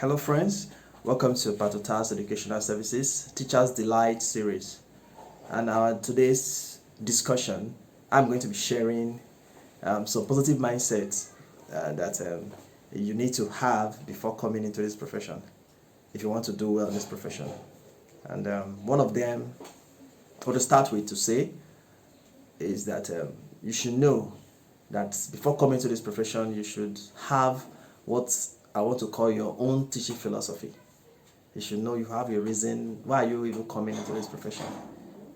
Hello friends, welcome to Patotas Educational Services Teachers Delight series. And today's discussion, I'm going to be sharing some positive mindsets that you need to have before coming into this profession if you want to do well in this profession. And one of them, or to start with, to say is that you should know that before coming to this profession, you should have what I want to call your own teaching philosophy. You should know you have a reason why are you even coming into this profession.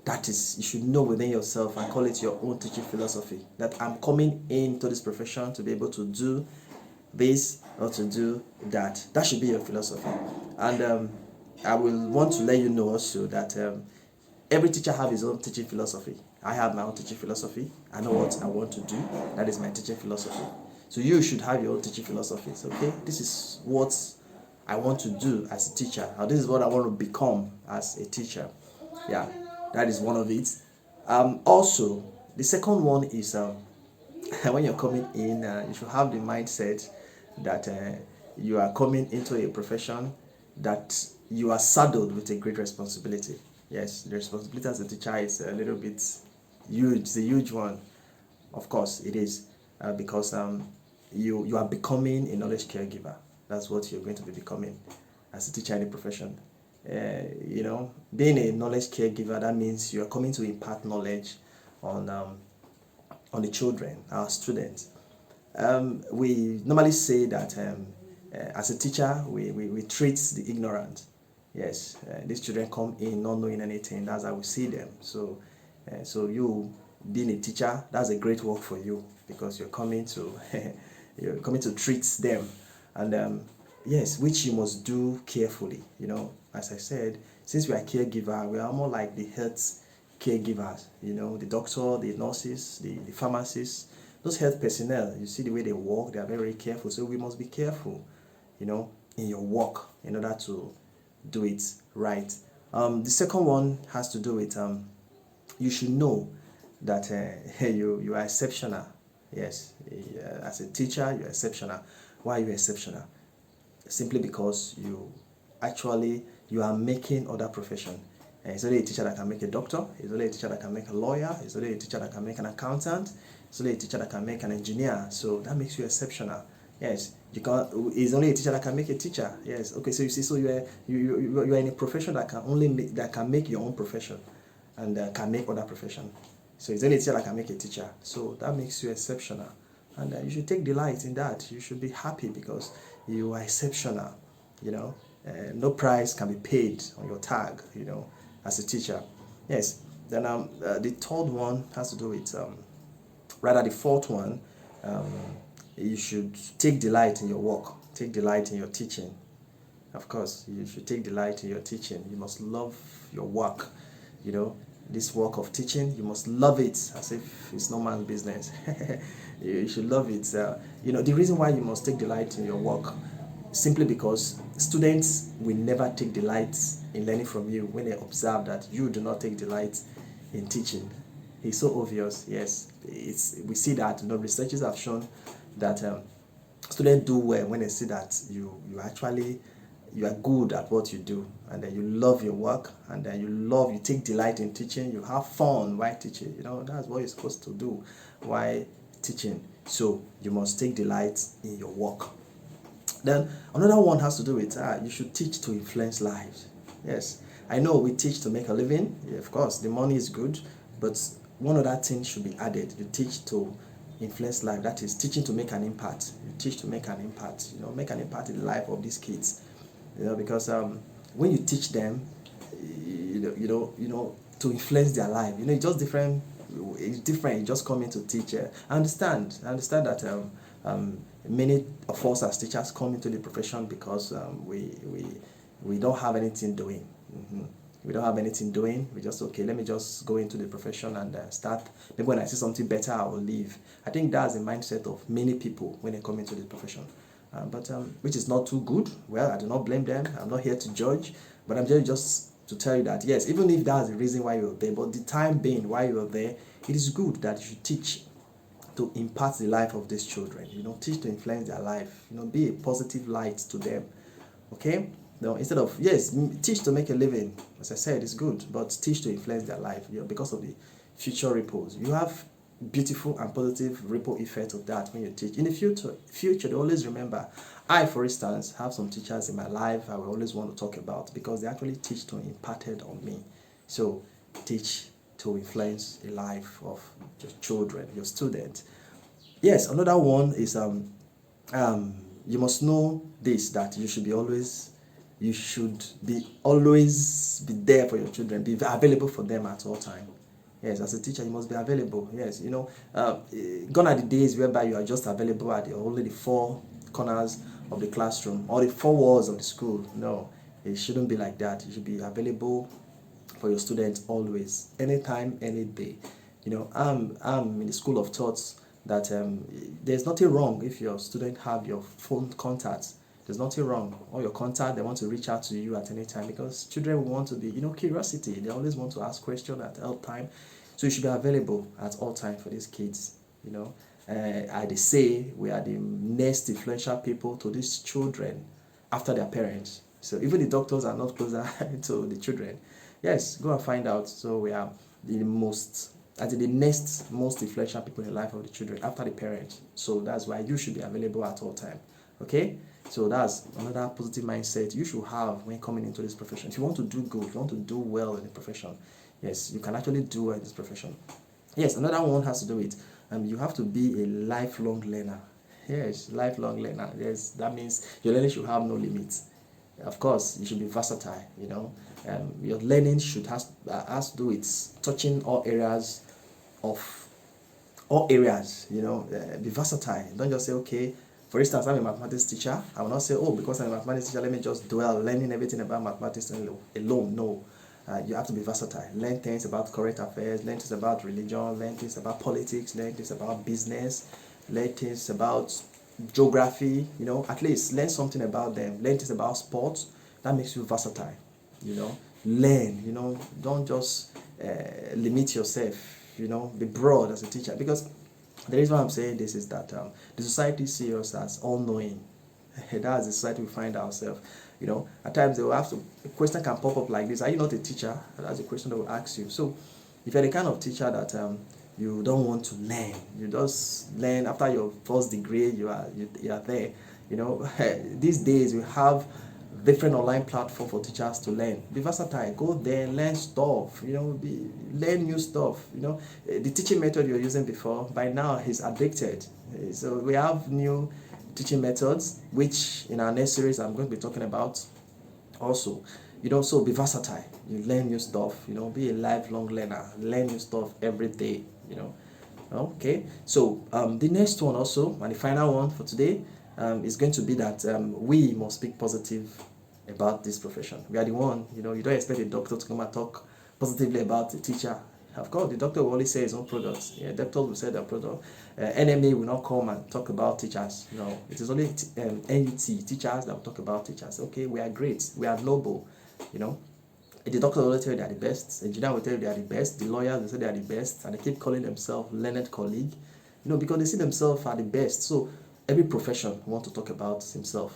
That is, you should know within yourself and call it your own teaching philosophy. That I'm coming into this profession to be able to do this or to do that. That should be your philosophy. And I will want to let you know also that every teacher has his own teaching philosophy. I have my own teaching philosophy. I know what I want to do. That is my teaching philosophy. So you should have your own teaching philosophies, okay? This is what I want to do as a teacher. Or this is what I want to become as a teacher. Yeah, that is one of it. Also, the second one is when you're coming in, you should have the mindset that you are coming into a profession that you are saddled with a great responsibility. Yes, the responsibility as a teacher is a little bit huge. It's a huge one. Of course, it is because you are becoming a knowledge caregiver. That's what you're going to be becoming as a teacher in the profession. Being a knowledge caregiver, that means you're coming to impart knowledge on the children, our students. We normally say that as a teacher, we treat the ignorant. Yes, these children come in not knowing anything. That's how we see them. So you being a teacher, that's a great work for you because you're coming to you're coming to treat them, and yes, which you must do carefully. As I said, since we are caregiver, we are more like the health caregivers. The doctor, the nurses, the pharmacists, those health personnel. You see the way they work; they are very careful. So we must be careful, in your work in order to do it right. The second one has to do with you should know that you are exceptional. Yes, as a teacher, you're exceptional. Why are you exceptional? Simply because you are making other profession. It's only a teacher that can make a doctor. It's only a teacher that can make a lawyer. It's only a teacher that can make an accountant. It's only a teacher that can make an engineer. So that makes you exceptional. Yes, you can. It's only a teacher that can make a teacher. Yes. Okay. So you see, so you are in a profession that can only that can make your own profession, and can make other profession. So it's only a teacher that can make a teacher. So that makes you exceptional, and you should take delight in that. You should be happy because you are exceptional. No price can be paid on your tag. As a teacher. Yes. Then the third one has to do with rather the fourth one. You should take delight in your work. Take delight in your teaching. Of course, you should take delight in your teaching. You must love your work. This work of teaching, you must love it as if it's no man's business. You should love it. The reason why you must take delight in your work simply because students will never take delight in learning from you when they observe that you do not take delight in teaching. It's so obvious. Yes, we see that. Researchers have shown that students do well when they see that you are good at what you do, and then you love your work, and then you take delight in teaching. You have fun while teaching. That's what you're supposed to do while teaching. So you must take delight in your work. Then another one has to do with you should teach to influence lives. Yes, I know we teach to make a living. Yeah, of course, the money is good, but one other thing should be added. You teach to influence life. That is teaching to make an impact. You teach to make an impact. Make an impact in the life of these kids. Because when you teach them, to influence their life. It's just different. It's different. You just come in to teach. I understand that many of us as teachers come into the profession because we don't have anything doing. We don't have anything doing. We just, okay, let me just go into the profession and start. Maybe when I see something better, I will leave. I think that's the mindset of many people when they come into the profession. But which is not too good. Well, I do not blame them. I'm not here to judge. But I'm just to tell you that, yes, even if that's the reason why you're there, but the time being why you're there, it is good that you should teach to impart the life of these children. Teach to influence their life. Be a positive light to them. Okay? No, instead of, yes, teach to make a living, as I said, it's good, but teach to influence their life, because of the future ripples. You have beautiful and positive ripple effect of that when you teach. In the future, they always remember. I, for instance, have some teachers in my life I will always want to talk about because they actually teach to imparted on me. So teach to influence the life of your children, your students. Yes, another one is you must know this, that you should be always be there for your children, be available for them at all time. Yes, as a teacher, you must be available. Yes, gone are the days whereby you are just available at only the four corners of the classroom or the four walls of the school. No, it shouldn't be like that. You should be available for your students always, anytime, any day. I'm in the school of thoughts that there's nothing wrong if your student have your phone contacts. There's nothing wrong. Or your contact, they want to reach out to you at any time because children want to be, curiosity. They always want to ask questions at all time. So you should be available at all time for these kids. They say we are the next influential people to these children after their parents. So even the doctors are not closer to the children. Yes, go and find out. So we are the next most influential people in the life of the children after the parents. So that's why you should be available at all time. Okay? So that's another positive mindset you should have when coming into this profession. If you want to do good, if you want to do well in the profession, yes, you can actually do well in this profession. Yes, another one has to do with you have to be a lifelong learner. Yes, lifelong learner. Yes, that means your learning should have no limits. Of course, you should be versatile. Your learning should has to do with touching all areas of be versatile. Don't just say, okay, for instance, I'm a mathematics teacher. I will not say, oh, because I'm a mathematics teacher, let me just dwell learning everything about mathematics alone. No. You have to be versatile. Learn things about current affairs, learn things about religion, learn things about politics, learn things about business, learn things about geography, at least learn something about them. Learn things about sports. That makes you versatile. Learn, don't just limit yourself, be broad as a teacher. Because the reason why I'm saying this is that the society sees us as all-knowing. That's the society we find ourselves. At times they will have to, a question can pop up like this: are you not a teacher? That's a question they will ask you. So if you're the kind of teacher that you don't want to learn, you just learn after your first degree, you are there. These days we have different online platform for teachers to learn. Be versatile. Go there, learn stuff. Learn new stuff. The teaching method you're using before, by now is addicted. So we have new teaching methods, which in our next series I'm going to be talking about also. So be versatile. You learn new stuff. Be a lifelong learner. Learn new stuff every day. Okay. So the next one also, and the final one for today, is going to be that we must speak positive about this profession. We are the one. You don't expect a doctor to come and talk positively about the teacher. Of course, the doctor will only say his own products. Yeah, doctors will say their product. NMA will not come and talk about teachers. No, it is only NUT teachers that will talk about teachers. Okay, we are great. We are noble. The doctor will tell you they are the best. The engineer will tell you they are the best. The lawyers will say they are the best, and they keep calling themselves learned colleague. Because they see themselves are the best. So every profession wants to talk about himself.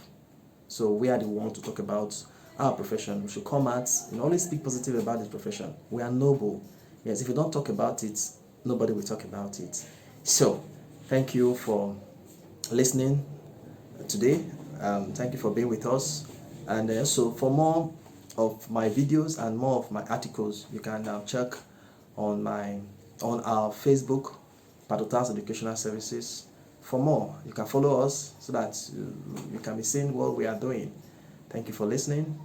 So we are the ones to talk about our profession. We should come out and always speak positive about this profession. We are noble. Yes, if you don't talk about it, nobody will talk about it. So, thank you for listening today. Thank you for being with us. And so, for more of my videos and more of my articles, you can check on our Facebook, Patotas Educational Services. For more, you can follow us so that you can be seeing what we are doing. Thank you for listening.